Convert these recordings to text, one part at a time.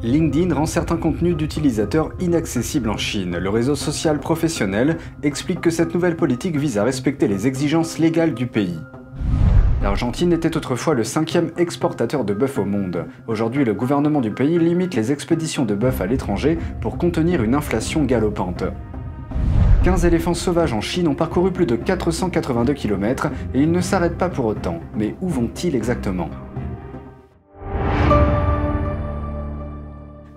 LinkedIn rend certains contenus d'utilisateurs inaccessibles en Chine. Le réseau social professionnel explique que cette nouvelle politique vise à respecter les exigences légales du pays. L'Argentine était autrefois le 5e exportateur de bœuf au monde. Aujourd'hui, le gouvernement du pays limite les expéditions de bœuf à l'étranger pour contenir une inflation galopante. 15 éléphants sauvages en Chine ont parcouru plus de 482 km et ils ne s'arrêtent pas pour autant. Mais où vont-ils exactement ?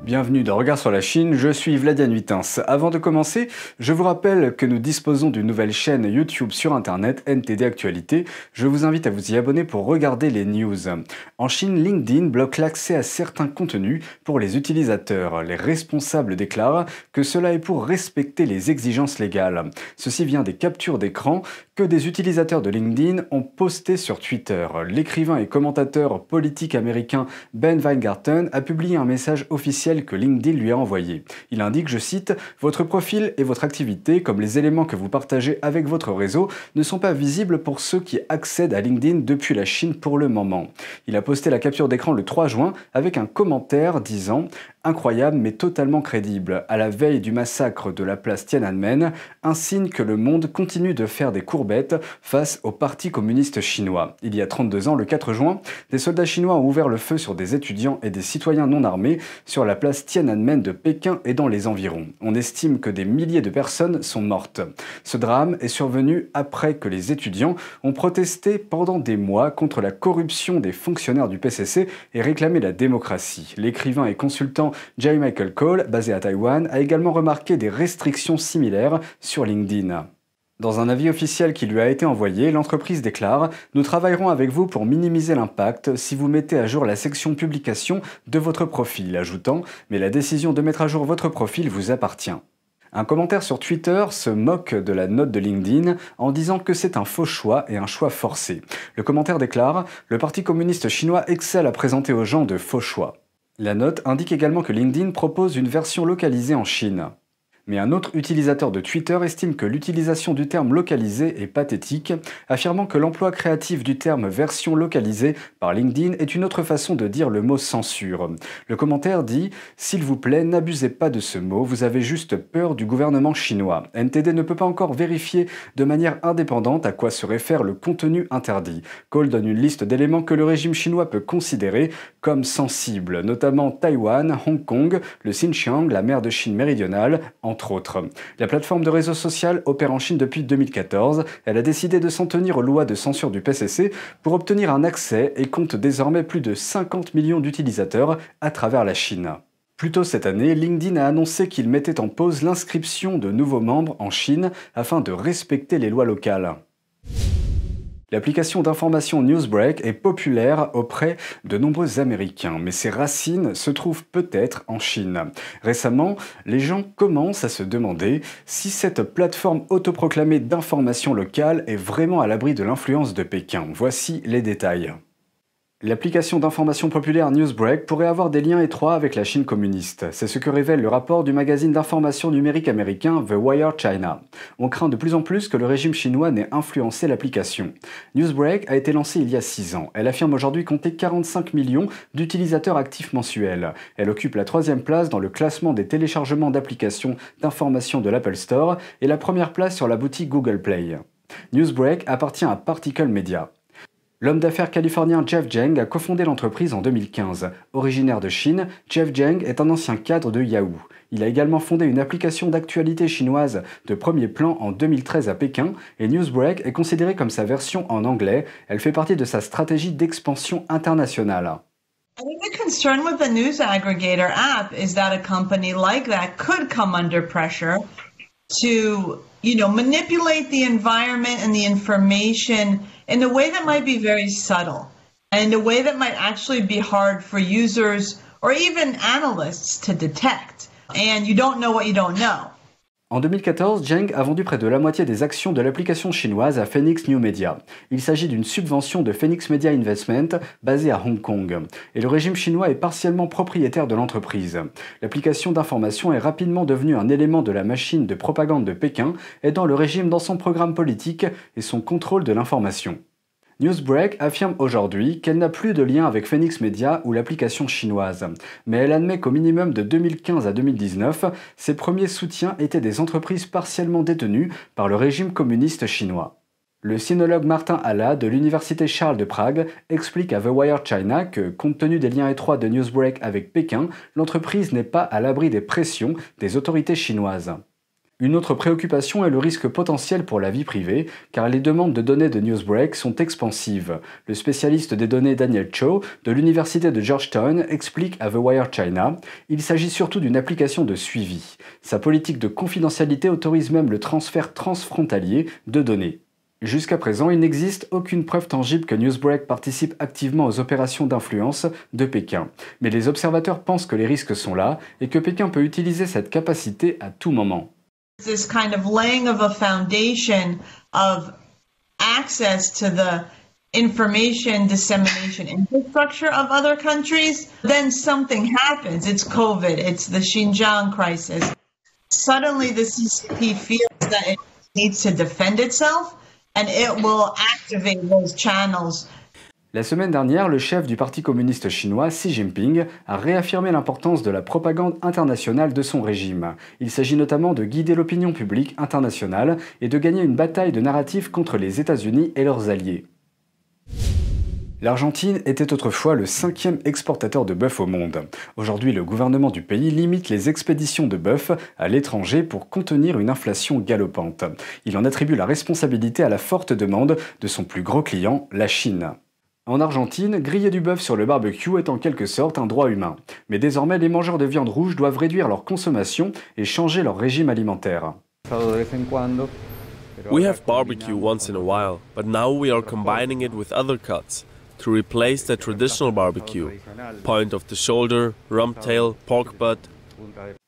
Bienvenue dans Regard sur la Chine, je suis Vladian Huitens. Avant de commencer, je vous rappelle que nous disposons d'une nouvelle chaîne YouTube sur Internet, NTD Actualité. Je vous invite à vous y abonner pour regarder les news. En Chine, LinkedIn bloque l'accès à certains contenus pour les utilisateurs. Les responsables déclarent que cela est pour respecter les exigences légales. Ceci vient des captures d'écran que des utilisateurs de LinkedIn ont postées sur Twitter. L'écrivain et commentateur politique américain Ben Weingarten a publié un message officiel que LinkedIn lui a envoyé. Il indique, je cite, « Votre profil et votre activité, comme les éléments que vous partagez avec votre réseau, ne sont pas visibles pour ceux qui accèdent à LinkedIn depuis la Chine pour le moment. » Il a posté la capture d'écran le 3 juin avec un commentaire disant « Incroyable mais totalement crédible. À la veille du massacre de la place Tiananmen, un signe que le monde continue de faire des courbettes face au Parti communiste chinois. » Il y a 32 ans, le 4 juin, des soldats chinois ont ouvert le feu sur des étudiants et des citoyens non armés sur la place Tiananmen de Pékin et dans les environs. On estime que des milliers de personnes sont mortes. Ce drame est survenu après que les étudiants ont protesté pendant des mois contre la corruption des fonctionnaires du PCC et réclamé la démocratie. L'écrivain et consultant J. Michael Cole, basé à Taïwan, a également remarqué des restrictions similaires sur LinkedIn. Dans un avis officiel qui lui a été envoyé, l'entreprise déclare « Nous travaillerons avec vous pour minimiser l'impact si vous mettez à jour la section publication de votre profil », ajoutant « Mais la décision de mettre à jour votre profil vous appartient ». Un commentaire sur Twitter se moque de la note de LinkedIn en disant que c'est un faux choix et un choix forcé. Le commentaire déclare « Le Parti communiste chinois excelle à présenter aux gens de faux choix ». La note indique également que LinkedIn propose une version localisée en Chine. Mais un autre utilisateur de Twitter estime que l'utilisation du terme localisé est pathétique, affirmant que l'emploi créatif du terme version localisée par LinkedIn est une autre façon de dire le mot censure. Le commentaire dit « S'il vous plaît, n'abusez pas de ce mot, vous avez juste peur du gouvernement chinois. NTD ne peut pas encore vérifier de manière indépendante à quoi se réfère le contenu interdit. Cole donne une liste d'éléments que le régime chinois peut considérer comme sensibles, notamment Taïwan, Hong Kong, le Xinjiang, la mer de Chine méridionale, entre autres. La plateforme de réseau social opère en Chine depuis 2014. Elle a décidé de s'en tenir aux lois de censure du PCC pour obtenir un accès et compte désormais plus de 50 millions d'utilisateurs à travers la Chine. Plus tôt cette année, LinkedIn a annoncé qu'il mettait en pause l'inscription de nouveaux membres en Chine afin de respecter les lois locales. L'application d'information Newsbreak est populaire auprès de nombreux Américains, mais ses racines se trouvent peut-être en Chine. Récemment, les gens commencent à se demander si cette plateforme autoproclamée d'information locale est vraiment à l'abri de l'influence de Pékin. Voici les détails. L'application d'information populaire Newsbreak pourrait avoir des liens étroits avec la Chine communiste. C'est ce que révèle le rapport du magazine d'information numérique américain The Wire China. On craint de plus en plus que le régime chinois n'ait influencé l'application. Newsbreak a été lancée il y a 6 ans. Elle affirme aujourd'hui compter 45 millions d'utilisateurs actifs mensuels. Elle occupe la 3e place dans le classement des téléchargements d'applications d'information de l'Apple Store et la 1re place sur la boutique Google Play. Newsbreak appartient à Particle Media. L'homme d'affaires californien Jeff Zheng a cofondé l'entreprise en 2015. Originaire de Chine, Jeff Zheng est un ancien cadre de Yahoo. Il a également fondé une application d'actualité chinoise de premier plan en 2013 à Pékin et Newsbreak est considérée comme sa version en anglais. Elle fait partie de sa stratégie d'expansion internationale. I think the concern with the news aggregator app is that a company like that could come under pressure to, manipulate the environment and the information in a way that might be very subtle and in a way that might actually be hard for users or even analysts to detect. And you don't know what you don't know. En 2014, Zheng a vendu près de la moitié des actions de l'application chinoise à Phoenix New Media. Il s'agit d'une subvention de Phoenix Media Investment basée à Hong Kong. Et le régime chinois est partiellement propriétaire de l'entreprise. L'application d'information est rapidement devenue un élément de la machine de propagande de Pékin, aidant le régime dans son programme politique et son contrôle de l'information. Newsbreak affirme aujourd'hui qu'elle n'a plus de lien avec Phoenix Media ou l'application chinoise, mais elle admet qu'au minimum de 2015 à 2019, ses premiers soutiens étaient des entreprises partiellement détenues par le régime communiste chinois. Le sinologue Martin Hala de l'Université Charles de Prague explique à The Wire China que, compte tenu des liens étroits de Newsbreak avec Pékin, l'entreprise n'est pas à l'abri des pressions des autorités chinoises. Une autre préoccupation est le risque potentiel pour la vie privée, car les demandes de données de Newsbreak sont expansives. Le spécialiste des données Daniel Cho, de l'université de Georgetown, explique à The Wire China « Il s'agit surtout d'une application de suivi. Sa politique de confidentialité autorise même le transfert transfrontalier de données. » Jusqu'à présent, il n'existe aucune preuve tangible que Newsbreak participe activement aux opérations d'influence de Pékin. Mais les observateurs pensent que les risques sont là et que Pékin peut utiliser cette capacité à tout moment. This kind of laying of a foundation of access to the information dissemination infrastructure of other countries, then something happens. It's COVID, it's the Xinjiang crisis. Suddenly the CCP feels that it needs to defend itself and it will activate those channels. La semaine dernière, le chef du Parti communiste chinois, Xi Jinping, a réaffirmé l'importance de la propagande internationale de son régime. Il s'agit notamment de guider l'opinion publique internationale et de gagner une bataille de narratif contre les États-Unis et leurs alliés. L'Argentine était autrefois le 5e exportateur de bœuf au monde. Aujourd'hui, le gouvernement du pays limite les expéditions de bœuf à l'étranger pour contenir une inflation galopante. Il en attribue la responsabilité à la forte demande de son plus gros client, la Chine. En Argentine, griller du bœuf sur le barbecue est en quelque sorte un droit humain. Mais désormais, les mangeurs de viande rouge doivent réduire leur consommation et changer leur régime alimentaire. We have barbecue once in a while, but now we are combining it with other cuts to replace the traditional barbecue. Point of the shoulder, rump tail, pork butt.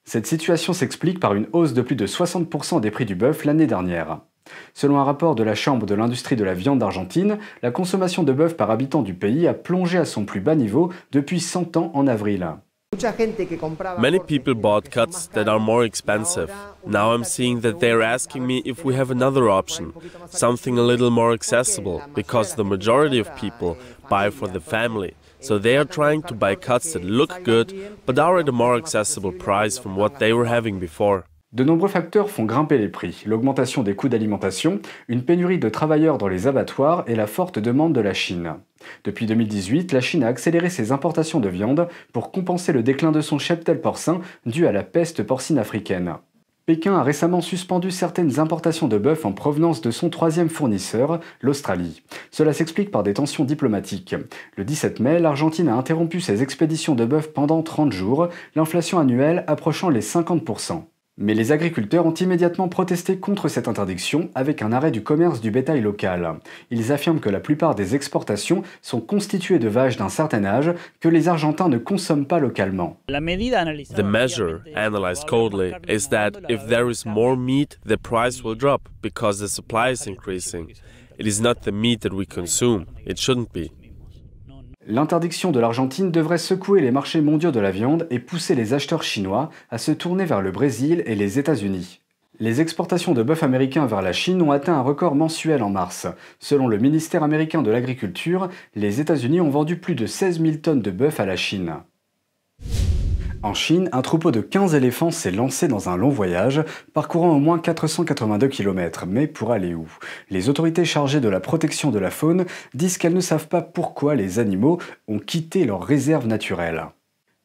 Cette situation s'explique par une hausse de plus de 60% des prix du bœuf l'année dernière. Selon un rapport de la Chambre de l'industrie de la viande d'Argentine, la consommation de bœuf par habitant du pays a plongé à son plus bas niveau depuis 100 ans en avril. Many people bought cuts that are more expensive. Now I'm seeing that they're asking me if we have another option, something a little more accessible, because the majority of people buy for the family. So they are trying to buy cuts that look good, but are at a more accessible price from what they were having before. De nombreux facteurs font grimper les prix, l'augmentation des coûts d'alimentation, une pénurie de travailleurs dans les abattoirs et la forte demande de la Chine. Depuis 2018, la Chine a accéléré ses importations de viande pour compenser le déclin de son cheptel porcin dû à la peste porcine africaine. Pékin a récemment suspendu certaines importations de bœuf en provenance de son troisième fournisseur, l'Australie. Cela s'explique par des tensions diplomatiques. Le 17 mai, l'Argentine a interrompu ses expéditions de bœuf pendant 30 jours, l'inflation annuelle approchant les 50%. Mais les agriculteurs ont immédiatement protesté contre cette interdiction avec un arrêt du commerce du bétail local. Ils affirment que la plupart des exportations sont constituées de vaches d'un certain âge que les Argentins ne consomment pas localement. The measure, analyzed coldly, is that if there is more meat, the price will drop because the supply is increasing. It is not the meat that we consume. It shouldn't be. L'interdiction de l'Argentine devrait secouer les marchés mondiaux de la viande et pousser les acheteurs chinois à se tourner vers le Brésil et les États-Unis. Les exportations de bœuf américain vers la Chine ont atteint un record mensuel en mars. Selon le ministère américain de l'Agriculture, les États-Unis ont vendu plus de 16 000 tonnes de bœuf à la Chine. En Chine, un troupeau de 15 éléphants s'est lancé dans un long voyage, parcourant au moins 482 km. Mais pour aller où? Les autorités chargées de la protection de la faune disent qu'elles ne savent pas pourquoi les animaux ont quitté leur réserve naturelle.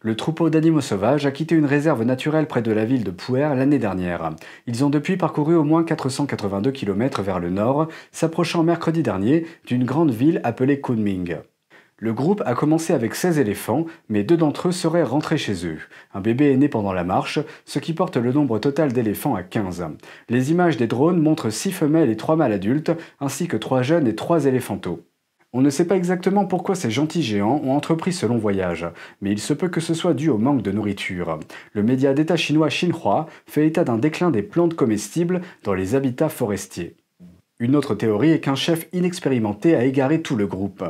Le troupeau d'animaux sauvages a quitté une réserve naturelle près de la ville de Pu'er l'année dernière. Ils ont depuis parcouru au moins 482 km vers le nord, s'approchant mercredi dernier d'une grande ville appelée Kunming. Le groupe a commencé avec 16 éléphants, mais 2 d'entre eux seraient rentrés chez eux. Un bébé est né pendant la marche, ce qui porte le nombre total d'éléphants à 15. Les images des drones montrent 6 femelles et 3 mâles adultes, ainsi que 3 jeunes et 3 éléphantaux. On ne sait pas exactement pourquoi ces gentils géants ont entrepris ce long voyage, mais il se peut que ce soit dû au manque de nourriture. Le média d'État chinois Xinhua fait état d'un déclin des plantes comestibles dans les habitats forestiers. Une autre théorie est qu'un chef inexpérimenté a égaré tout le groupe.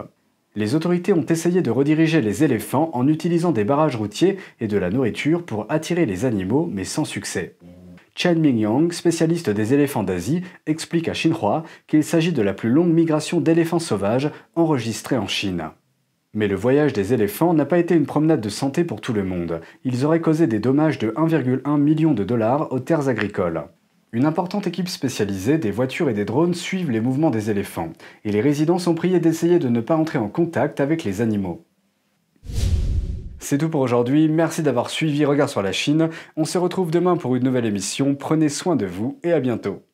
Les autorités ont essayé de rediriger les éléphants en utilisant des barrages routiers et de la nourriture pour attirer les animaux, mais sans succès. Chen Mingyong, spécialiste des éléphants d'Asie, explique à Xinhua qu'il s'agit de la plus longue migration d'éléphants sauvages enregistrée en Chine. Mais le voyage des éléphants n'a pas été une promenade de santé pour tout le monde. Ils auraient causé des dommages de 1,1 million de dollars aux terres agricoles. Une importante équipe spécialisée, des voitures et des drones suivent les mouvements des éléphants, et les résidents sont priés d'essayer de ne pas entrer en contact avec les animaux. C'est tout pour aujourd'hui, merci d'avoir suivi Regard sur la Chine. On se retrouve demain pour une nouvelle émission, prenez soin de vous et à bientôt.